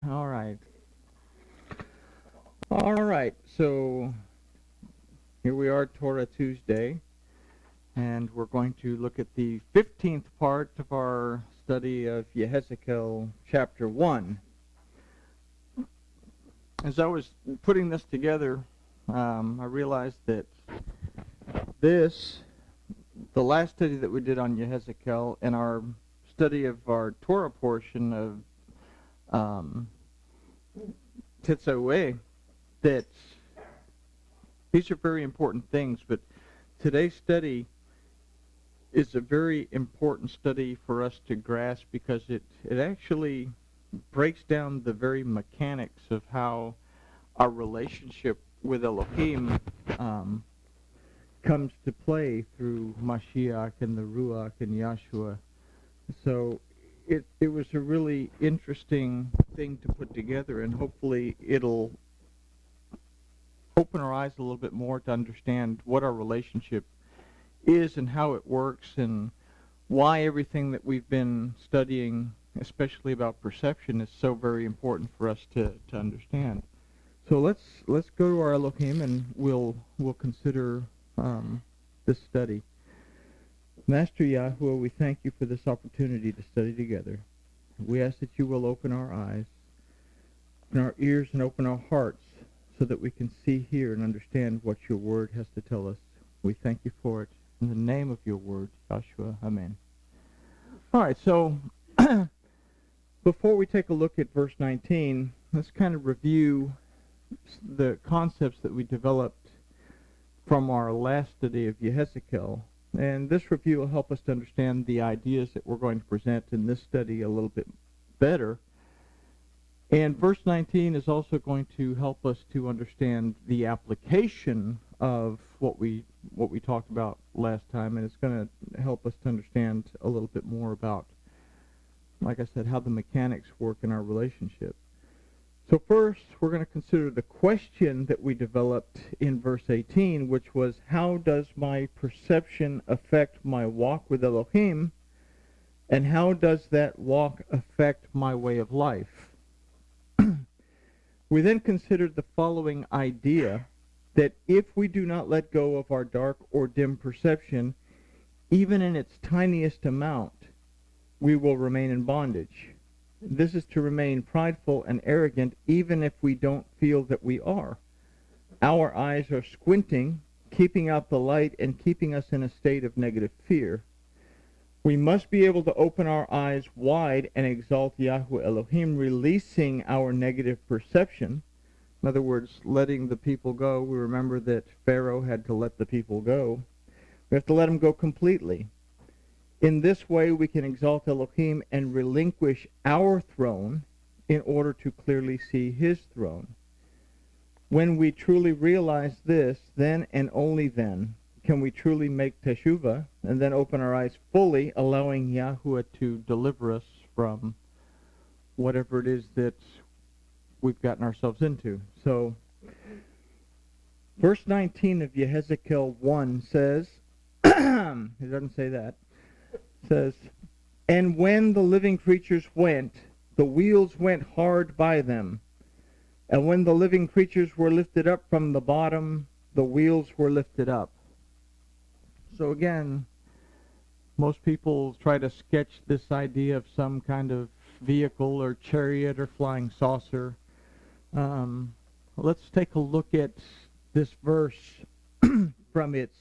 All right. All right. So here we are, Torah Tuesday, and we're going to look at the 15th part of our study of Yechezeqel chapter 1. As I was putting this together, I realized that the last study that we did on Yechezeqel and our study of our Torah portion of Tetzaweh, that these are very important things, but today's study is a very important study for us to grasp because it actually breaks down the very mechanics of how our relationship with Elohim comes to play through Mashiach and the Ruach and Yahshua. So it was a really interesting thing to put together, and hopefully it'll open our eyes a little bit more to understand what our relationship is and how it works and why everything that we've been studying, especially about perception, is so very important for us to understand. So let's go to our Elohim and we'll consider this study. Master Yahuwah, we thank you for this opportunity to study together. We ask that you will open our eyes, open our ears, and open our hearts so that we can see, hear, and understand what your word has to tell us. We thank you for it. In the name of your word, Joshua, amen. All right, so before we take a look at verse 19, let's kind of review the concepts that we developed from our last study of Yechezeqel. And this review will help us to understand the ideas that we're going to present in this study a little bit better. And verse 19 is also going to help us to understand the application of what we talked about last time, and it's going to help us to understand a little bit more about, like I said, how the mechanics work in our relationship. So first, we're going to consider the question that we developed in verse 18, which was, how does my perception affect my walk with Elohim, and how does that walk affect my way of life? We then considered the following idea, that if we do not let go of our dark or dim perception, even in its tiniest amount, we will remain in bondage. This is to remain prideful and arrogant even if we don't feel that we are. Our eyes are squinting, keeping out the light and keeping us in a state of negative fear. We must be able to open our eyes wide and exalt Yahweh Elohim, releasing our negative perception. In other words, letting the people go. We remember that Pharaoh had to let the people go. We have to let them go completely. In this way, we can exalt Elohim and relinquish our throne in order to clearly see his throne. When we truly realize this, then and only then can we truly make teshuvah and then open our eyes fully, allowing Yahuwah to deliver us from whatever it is that we've gotten ourselves into. So, verse 19 of Yechezeqel 1 says, it doesn't say that, says, and when the living creatures went, the wheels went hard by them. And when the living creatures were lifted up from the bottom, the wheels were lifted up. So again, most people try to sketch this idea of some kind of vehicle or chariot or flying saucer. Let's take a look at this verse from its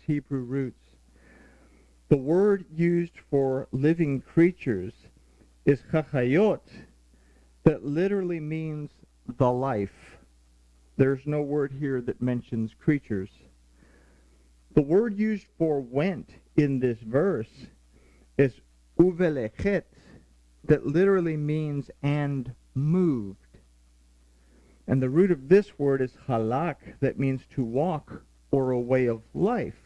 Hebrew roots. The word used for living creatures is chachayot, that literally means the life. There's no word here that mentions creatures. The word used for went in this verse is uvelechet, that literally means and moved. And the root of this word is halak, that means to walk or a way of life.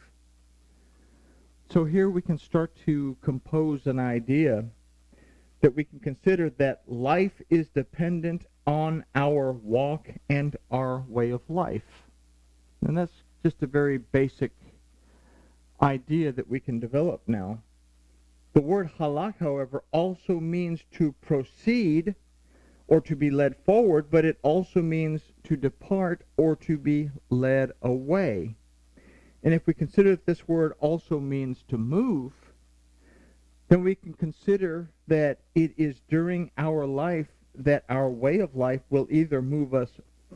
So here we can start to compose an idea that we can consider that life is dependent on our walk and our way of life. And that's just a very basic idea that we can develop now. The word halak, however, also means to proceed or to be led forward, but it also means to depart or to be led away. And if we consider that this word also means to move, then we can consider that it is during our life that our way of life will either move us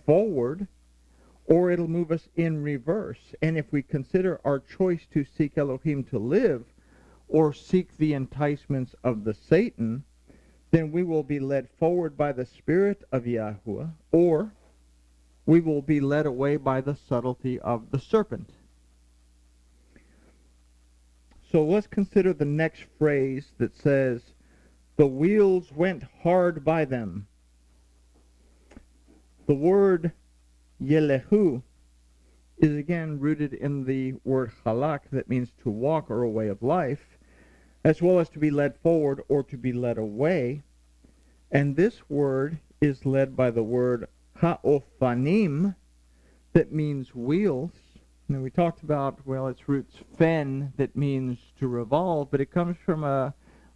forward or it'll move us in reverse. And if we consider our choice to seek Elohim to live or seek the enticements of the Satan, then we will be led forward by the Spirit of Yahuwah, or we will be led away by the subtlety of the serpent. So let's consider the next phrase that says, the wheels went hard by them. The word Yelehu is again rooted in the word halak, that means to walk or a way of life, as well as to be led forward or to be led away. And this word is led by the word ha'ofanim, that means wheels. Now we talked about, well, its roots fen, that means to revolve, but it comes from a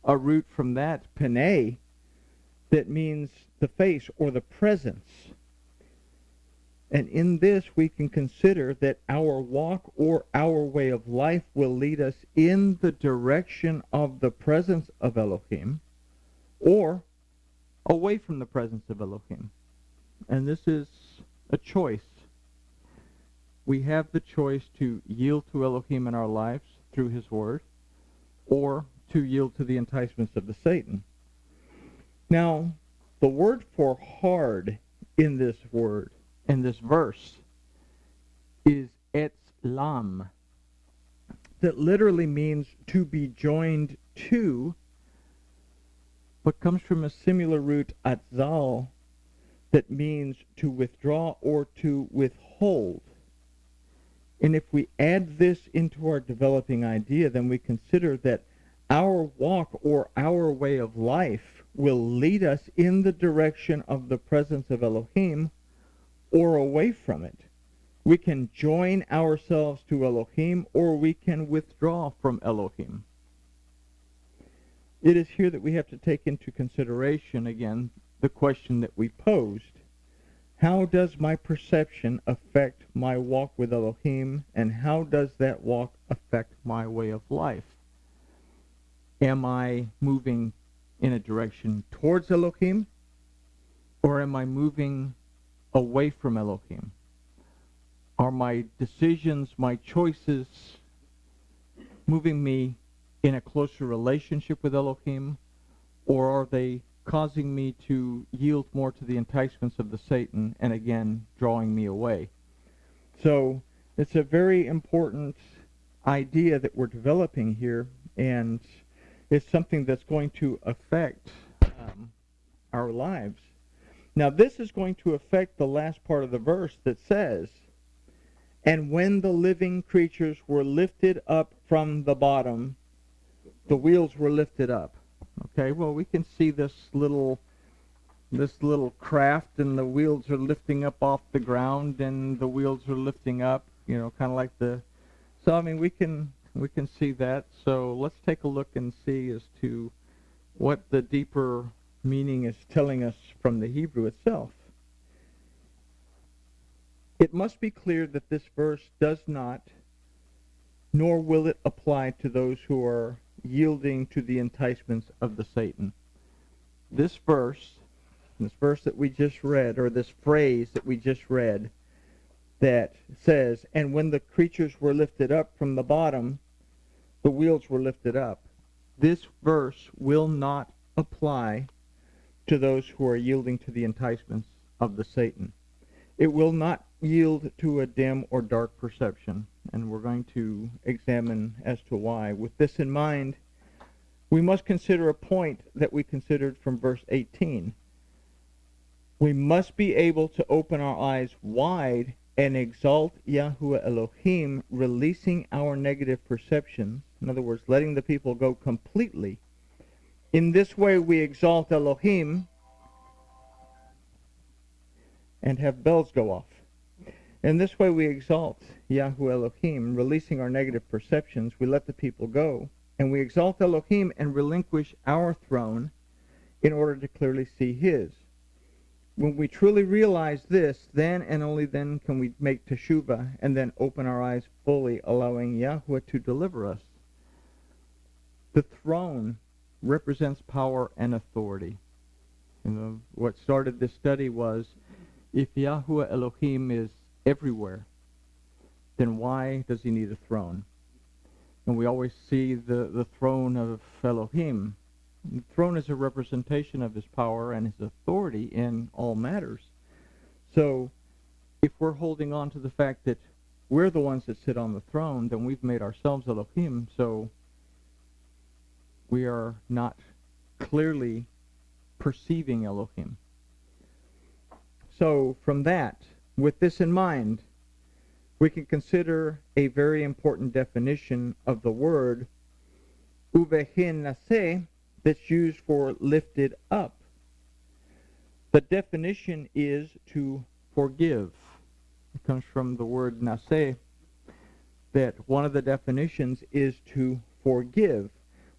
root from that, pene, that means the face or the presence. And in this we can consider that our walk or our way of life will lead us in the direction of the presence of Elohim or away from the presence of Elohim. And this is a choice. We have the choice to yield to Elohim in our lives through his word or to yield to the enticements of the Satan. Now, the word for hard in this verse, is etzlam, that literally means to be joined to, but comes from a similar root, atzal, that means to withdraw or to withhold. And if we add this into our developing idea, then we consider that our walk or our way of life will lead us in the direction of the presence of Elohim or away from it. We can join ourselves to Elohim or we can withdraw from Elohim. It is here that we have to take into consideration, again, the question that we posed. How does my perception affect my walk with Elohim, and how does that walk affect my way of life? Am I moving in a direction towards Elohim, or am I moving away from Elohim? Are my decisions, my choices, moving me in a closer relationship with Elohim, or are they causing me to yield more to the enticements of the Satan and again drawing me away? So it's a very important idea that we're developing here, and it's something that's going to affect our lives. Now this is going to affect the last part of the verse that says, and when the living creatures were lifted up from the bottom, the wheels were lifted up. Okay, well, we can see this little craft, and the wheels are lifting up off the ground, and the wheels are lifting up, you know, kind of like the. So I mean, we can see that. So let's take a look and see as to what the deeper meaning is telling us from the Hebrew itself. It must be clear that this verse does not, nor will it apply to those who are yielding to the enticements of the Satan. This verse that we just read, or this phrase that we just read, that says, and when the creatures were lifted up from the bottom, the wheels were lifted up. This verse will not apply to those who are yielding to the enticements of the Satan. It will not yield to a dim or dark perception, and we're going to examine as to why. With this in mind, we must consider a point that we considered from verse 18. We must be able to open our eyes wide and exalt Yahuwah Elohim, releasing our negative perceptions. In other words, letting the people go completely. In this way, we exalt Elohim and have bells go off. In this way, we exalt Yahuwah Elohim, releasing our negative perceptions. We let the people go, and we exalt Elohim and relinquish our throne in order to clearly see his. When we truly realize this, then and only then can we make teshuvah and then open our eyes fully, allowing Yahweh to deliver us. The throne represents power and authority. What started this study was, if Yahweh Elohim is everywhere, then why does he need a throne? And we always see the throne of Elohim. The throne is a representation of his power and his authority in all matters. So if we're holding on to the fact that we're the ones that sit on the throne, then we've made ourselves Elohim, so we are not clearly perceiving Elohim. So from that, with this in mind, we can consider a very important definition of the word uvehin naseh, that's used for lifted up. The definition is to forgive. It comes from the word naseh, that one of the definitions is to forgive.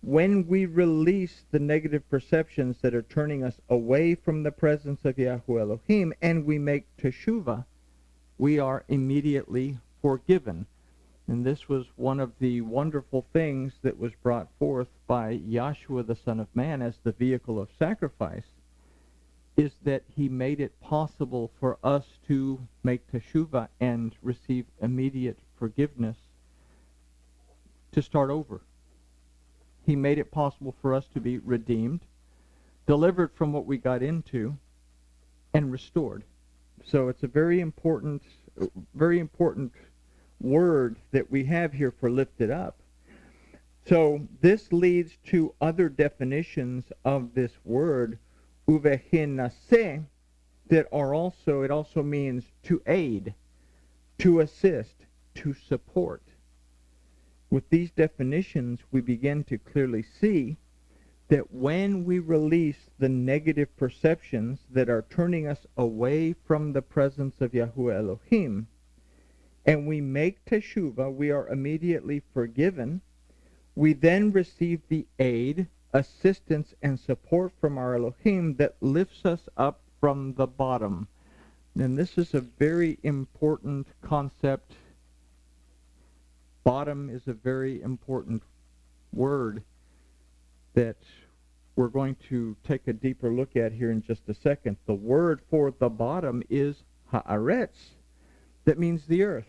When we release the negative perceptions that are turning us away from the presence of Yahweh Elohim and we make teshuvah, we are immediately forgiven. And this was one of the wonderful things that was brought forth by Yahshua the Son of Man as the vehicle of sacrifice, is that he made it possible for us to make teshuvah and receive immediate forgiveness, to start over. He made it possible for us to be redeemed, delivered from what we got into, and restored. So it's a very important word that we have here for lifted up. So this leads to other definitions of this word, uvehin naseh, that are also, it also means to aid, to assist, to support. With these definitions, we begin to clearly see that when we release the negative perceptions that are turning us away from the presence of Yahweh Elohim, and we make teshuvah, we are immediately forgiven. We then receive the aid, assistance, and support from our Elohim that lifts us up from the bottom. And this is a very important concept. Bottom is a very important word that we're going to take a deeper look at here in just a second. The word for the bottom is haaretz. That means the earth.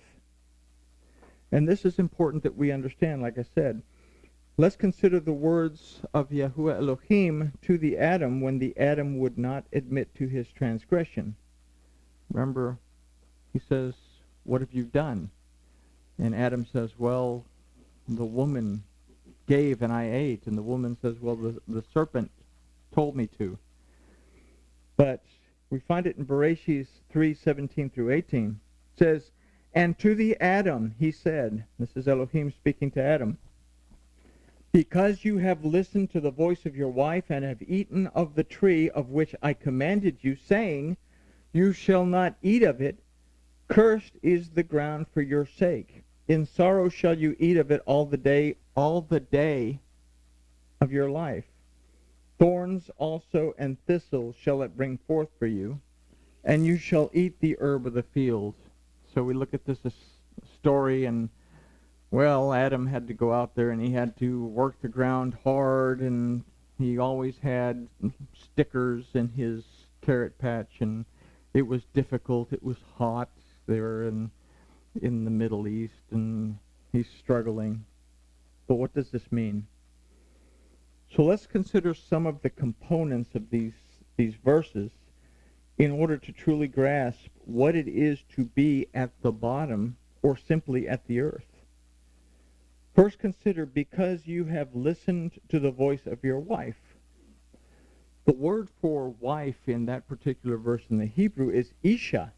And this is important that we understand, like I said. Let's consider the words of Yahweh Elohim to the Adam when the Adam would not admit to his transgression. Remember, he says, "What have you done?" And Adam says, "Well, the woman gave and I ate." And the woman says, "Well, the serpent told me to." But we find it in Bereshit 3:17 through 18. It says, "And to the Adam he said," this is Elohim speaking to Adam, "because you have listened to the voice of your wife and have eaten of the tree of which I commanded you, saying, you shall not eat of it, cursed is the ground for your sake. In sorrow shall you eat of it all the day of your life. Thorns also and thistles shall it bring forth for you, and you shall eat the herb of the field." So we look at this story, and, well, Adam had to go out there and he had to work the ground hard, and he always had stickers in his carrot patch, and it was difficult. It was hot. They were in the Middle East, and he's struggling. But what does this mean? So let's consider some of the components of these verses in order to truly grasp what it is to be at the bottom or simply at the earth. First, consider, because you have listened to the voice of your wife. The word for wife in that particular verse in the Hebrew is Isha.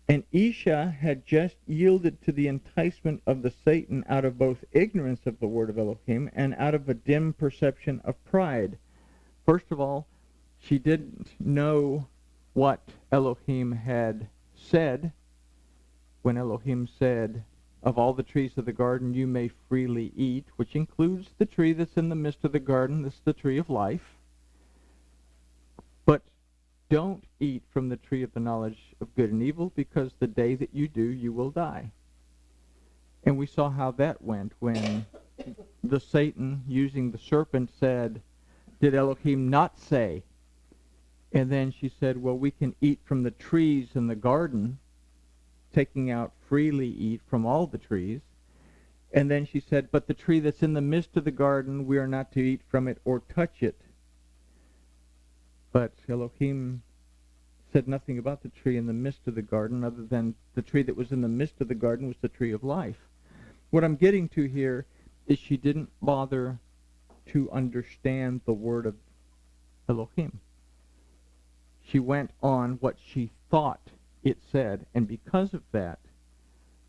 And Isha had just yielded to the enticement of the Satan out of both ignorance of the word of Elohim and out of a dim perception of pride. First of all, she didn't know what Elohim had said when Elohim said, "Of all the trees of the garden you may freely eat," which includes the tree that's in the midst of the garden. This is the tree of life. But don't eat from the tree of the knowledge of good and evil, because the day that you do, you will die. And we saw how that went when the Satan, using the serpent, said, did Elohim not say? And then she said, well, we can eat from the trees in the garden, taking out freely eat from all the trees. And then she said, but the tree that's in the midst of the garden, we are not to eat from it or touch it. But Elohim said nothing about the tree in the midst of the garden, other than the tree that was in the midst of the garden was the tree of life. What I'm getting to here is she didn't bother to understand the word of Elohim. She went on what she thought it said, and because of that,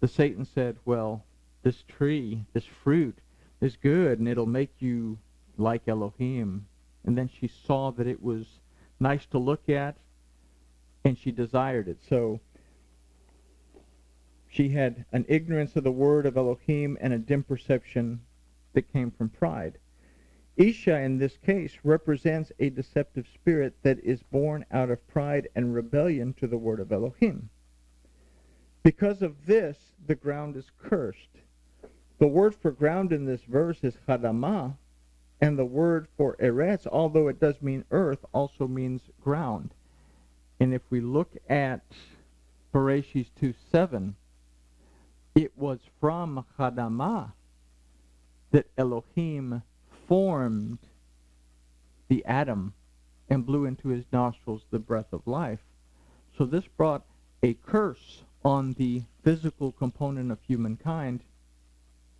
the Satan said, well, this tree, this fruit, is good, and it'll make you like Elohim. And then she saw that it was nice to look at, and she desired it. So she had an ignorance of the word of Elohim and a dim perception that came from pride. Isha, in this case, represents a deceptive spirit that is born out of pride and rebellion to the word of Elohim. Because of this, the ground is cursed. The word for ground in this verse is chadamah, and the word for eretz, although it does mean earth, also means ground. And if we look at Bereshit 2:7, it was from chadamah that Elohim formed the atom and blew into his nostrils the breath of life. So this brought a curse on the physical component of humankind,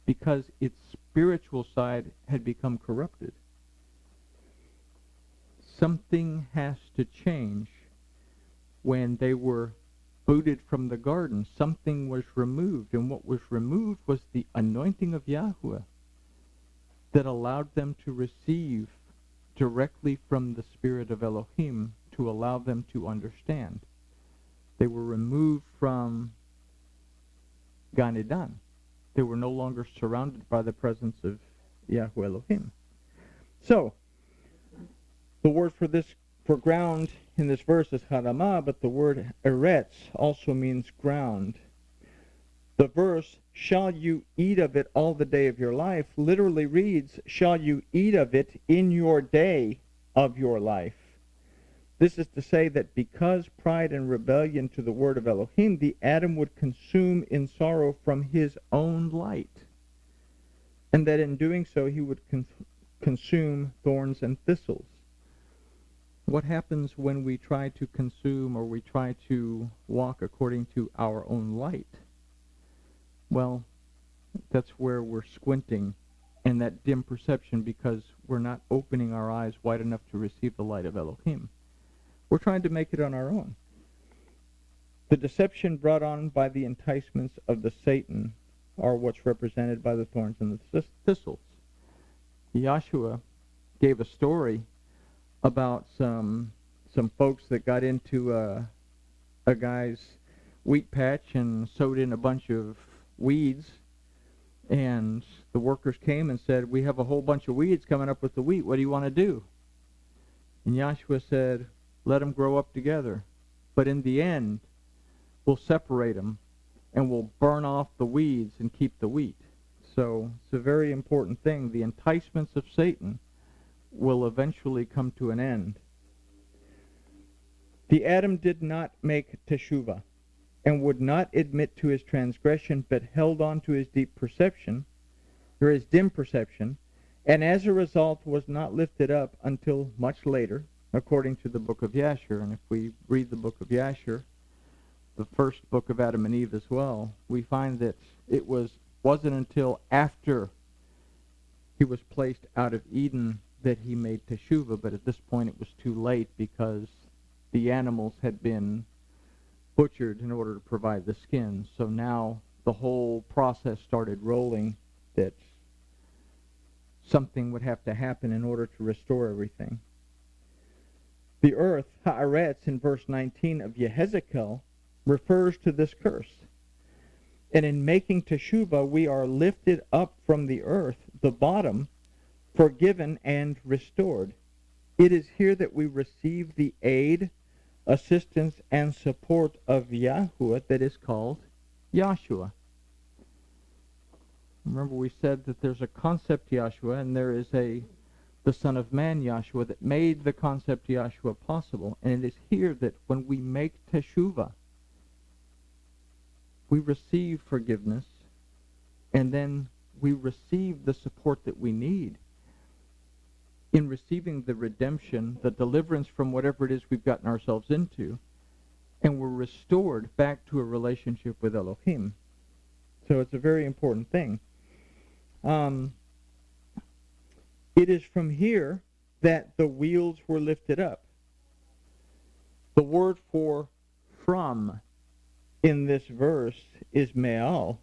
because its spiritual side had become corrupted. Something has to change. When they were booted from the garden, something was removed, and what was removed was the anointing of Yahweh that allowed them to receive directly from the Spirit of Elohim to allow them to understand. They were removed from Gan Eden. They were no longer surrounded by the presence of Yahweh Elohim. So, the word for ground in this verse is Hadamah, but the word eretz also means ground. The verse, shall you eat of it all the day of your life, literally reads, shall you eat of it in your day of your life. This is to say that because pride and rebellion to the word of Elohim, the Adam would consume in sorrow from his own light, and that in doing so he would consume thorns and thistles. What happens when we try to consume, or we try to walk according to our own light? Well, that's where we're squinting and that dim perception, because we're not opening our eyes wide enough to receive the light of Elohim. We're trying to make it on our own. The deception brought on by the enticements of the Satan are what's represented by the thorns and the thistles. Yahshua gave a story about some folks that got into a guy's wheat patch and sowed in a bunch of weeds, and the workers came and said, we have a whole bunch of weeds coming up with the wheat. What do you want to do? And Yahshua said, let them grow up together. But in the end, we'll separate them, and we'll burn off the weeds and keep the wheat. So it's a very important thing. The enticements of Satan will eventually come to an end. The Adam did not make teshuvah, and would not admit to his transgression, but held on to his deep perception, or his dim perception, and as a result was not lifted up until much later, according to the book of Yashar. And if we read the book of Yashar, the first book of Adam and Eve as well, we find that it wasn't until after he was placed out of Eden that he made teshuvah, but at this point it was too late, because the animals had been butchered in order to provide the skin. So now the whole process started rolling, that something would have to happen in order to restore everything. The earth, ha'aretz, in verse 19 of Yechezeqel, refers to this curse. And in making teshuvah, we are lifted up from the earth, the bottom, forgiven and restored. It is here that we receive the aid assistance and support of Yahuwah that is called Yahshua. Remember, we said that there's a concept Yahshua, and there is the Son of Man Yahshua that made the concept Yahshua possible. And it is here that when we make teshuvah, we receive forgiveness, and then we receive the support that we need in receiving the redemption, the deliverance from whatever it is we've gotten ourselves into, and we're restored back to a relationship with Elohim. So it's a very important thing. It is from here that the wheels were lifted up. The word for from in this verse is me'al,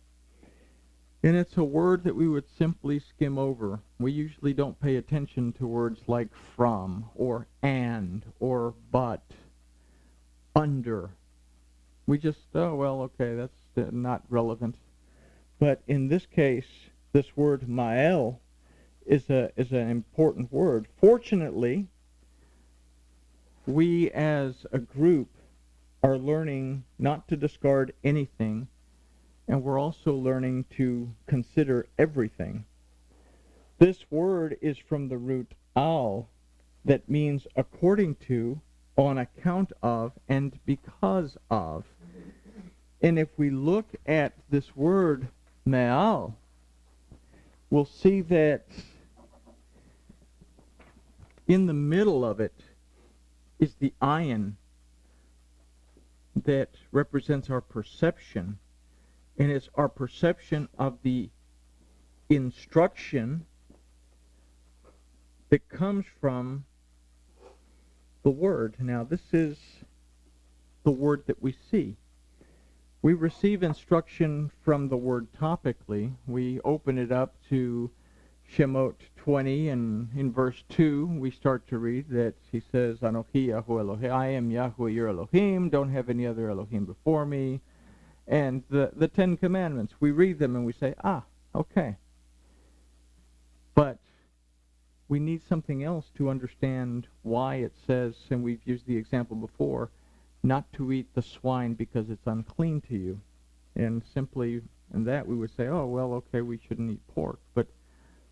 and it's a word that we would simply skim over. We usually don't pay attention to words like from, or and, or but, under. We just, oh, well, okay, that's not relevant. But in this case, this word ma'el is an important word. Fortunately, we as a group are learning not to discard anything, and we're also learning to consider everything. This word is from the root al, that means according to, on account of, and because of. And if we look at this word me'al, we'll see that in the middle of it is the ayin that represents our perception, and it's our perception of the instruction that comes from the word. Now, this is the word that we see. We receive instruction from the word topically. We open it up to Shemot 20, and in verse 2, we start to read that he says, Anochi Yahu Elohim, I am Yahuwah your Elohim, don't have any other Elohim before me. And the Ten Commandments, we read them and we say, okay. But we need something else to understand why it says, and we've used the example before, not to eat the swine because it's unclean to you. And simply in that we would say, oh, well, okay, we shouldn't eat pork. But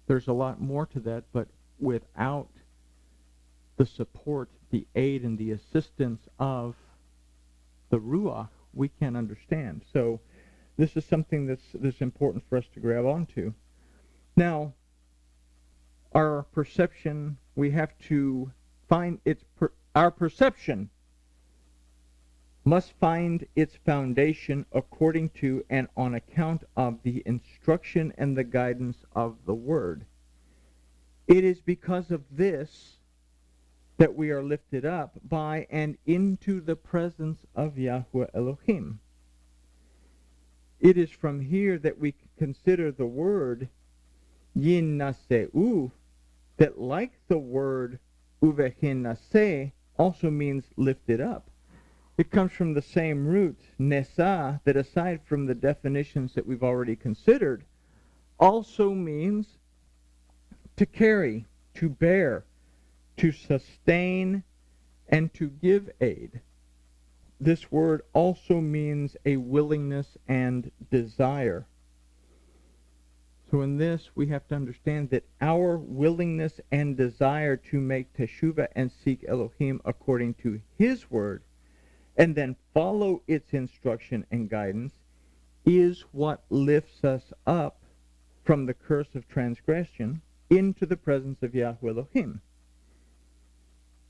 there's a lot more to that, but without the support, the aid, and the assistance of the Ruach, we can't understand. So this is something that's important for us to grab onto. Now, our perception, we have to find our perception must find its foundation according to and on account of the instruction and the guidance of the Word. It is because of this that we are lifted up by and into the presence of Yahuwah Elohim. It is from here that we consider the word yin naseu, that like the word uvehin nase also means lifted up. It comes from the same root, nesa, that aside from the definitions that we've already considered, also means to carry, to bear, to sustain, and to give aid. This word also means a willingness and desire. So in this, we have to understand that our willingness and desire to make teshuvah and seek Elohim according to His word, and then follow its instruction and guidance, is what lifts us up from the curse of transgression into the presence of Yahuwah Elohim.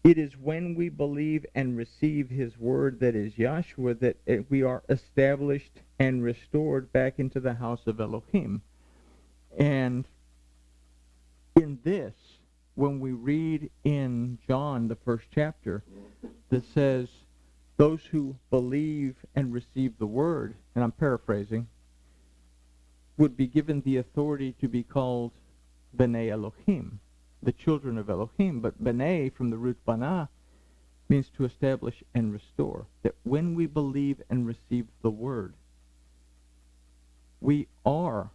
It is when we believe and receive His word, that is Yahshua, that we are established and restored back into the house of Elohim. And in this, when we read in John, the 1st chapter, that says, those who believe and receive the word, and I'm paraphrasing, would be given the authority to be called B'nai Elohim, the children of Elohim. But B'nai, from the root Bana, means to establish and restore. That when we believe and receive the word, we are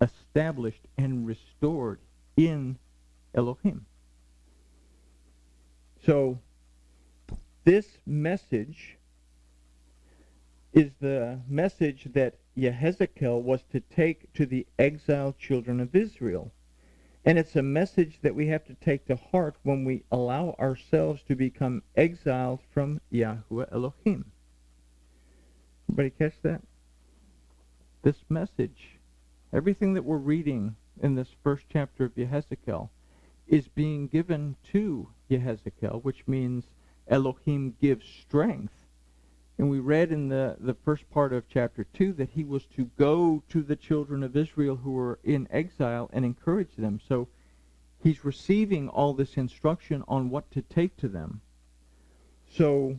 established and restored in Elohim. So This message is the message that Yechezeqel was to take to the exiled children of Israel. And it's a message that we have to take to heart when we allow ourselves to become exiled from Yahuwah Elohim. Everybody catch that? This message, everything that we're reading in this first chapter of Yechezeqel, is being given to Yechezeqel, which means Elohim gives strength. And we read in the first part of chapter 2 that he was to go to the children of Israel who were in exile and encourage them. So he's receiving all this instruction on what to take to them. So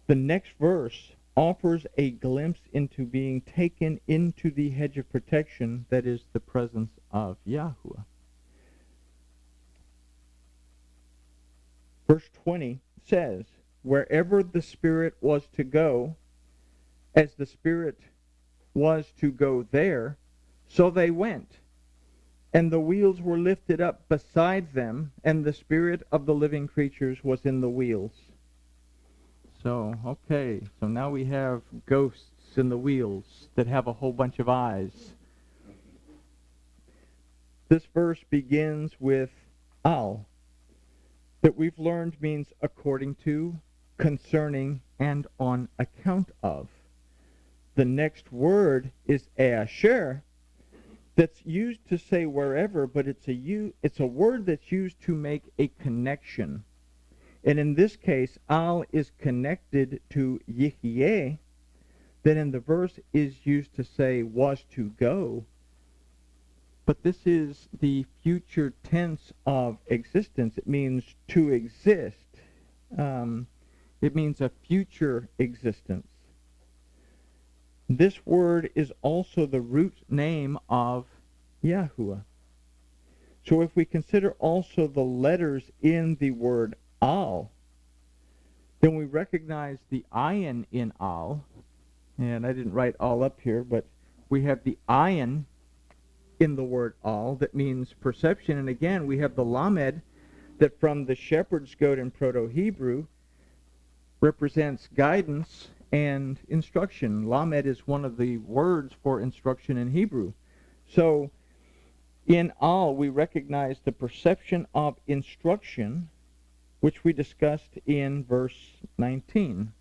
the next verse offers a glimpse into being taken into the hedge of protection that is the presence of Yahuwah. Verse 20 says, wherever the Spirit was to go, as the Spirit was to go there, so they went. And the wheels were lifted up beside them, and the Spirit of the living creatures was in the wheels. So, okay, so now we have ghosts in the wheels that have a whole bunch of eyes. This verse begins with al, that we've learned means according to, concerning, and on account of. The next word is asher, that's used to say wherever, but it's a word that's used to make a connection. And in this case, al is connected to Yihye, that in the verse is used to say was to go. But this is the future tense of existence. It means to exist. It means a future existence. This word is also the root name of Yahuwah. So if we consider also the letters in the word al, then we recognize the ayin in al. And I didn't write all up here, but we have the ayin in the word al that means perception. And again, we have the lamed that from the shepherd's goat in Proto-Hebrew represents guidance and instruction. Lamed is one of the words for instruction in Hebrew. So in al, we recognize the perception of instruction, which we discussed in verse 19.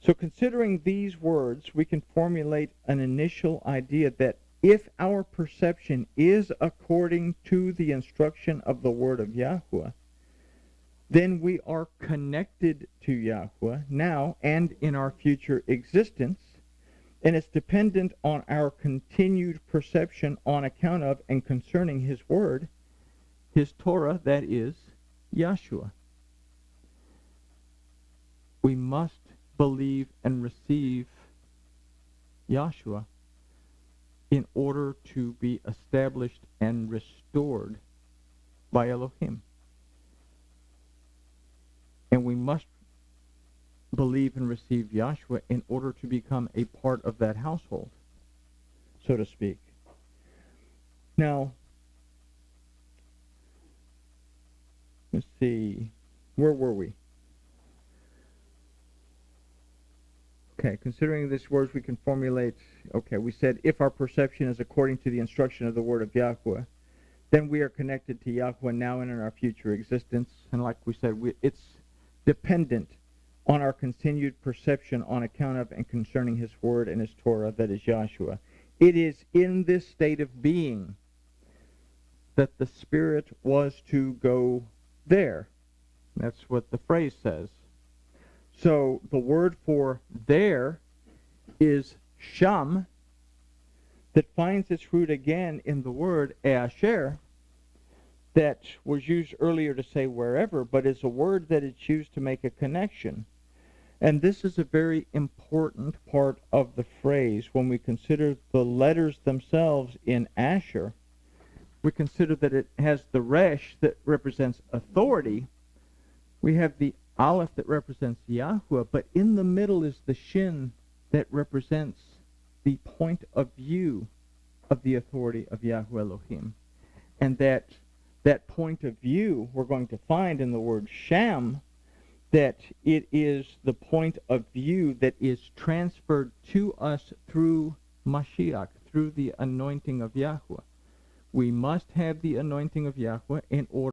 So considering these words, we can formulate an initial idea that if our perception is according to the instruction of the word of Yahuwah, then we are connected to Yahuwah now and in our future existence, and it's dependent on our continued perception on account of and concerning his word, his Torah, that is, Yeshua. We must believe and receive Yeshua in order to be established and restored by Elohim. And we must believe and receive Yeshua in order to become a part of that household, so to speak. Now, let's see, where were we? Okay, considering these words, we can formulate, okay, we said if our perception is according to the instruction of the word of Yahuwah, then we are connected to Yahuwah now and in our future existence. And like we said, it's dependent on our continued perception on account of and concerning his word and his Torah, that is Yeshua. It is in this state of being that the Spirit was to go there. That's what the phrase says. So the word for there is sham, that finds its root again in the word asher, that was used earlier to say wherever, but is a word that is used to make a connection. And this is a very important part of the phrase when we consider the letters themselves in Asher. We consider that it has the resh that represents authority. We have the aleph that represents Yahuwah, but in the middle is the shin that represents the point of view of the authority of Yahuwah Elohim. And that point of view we're going to find in the word sham, that it is the point of view that is transferred to us through Mashiach, through the anointing of Yahweh. We must have the anointing of Yahweh in order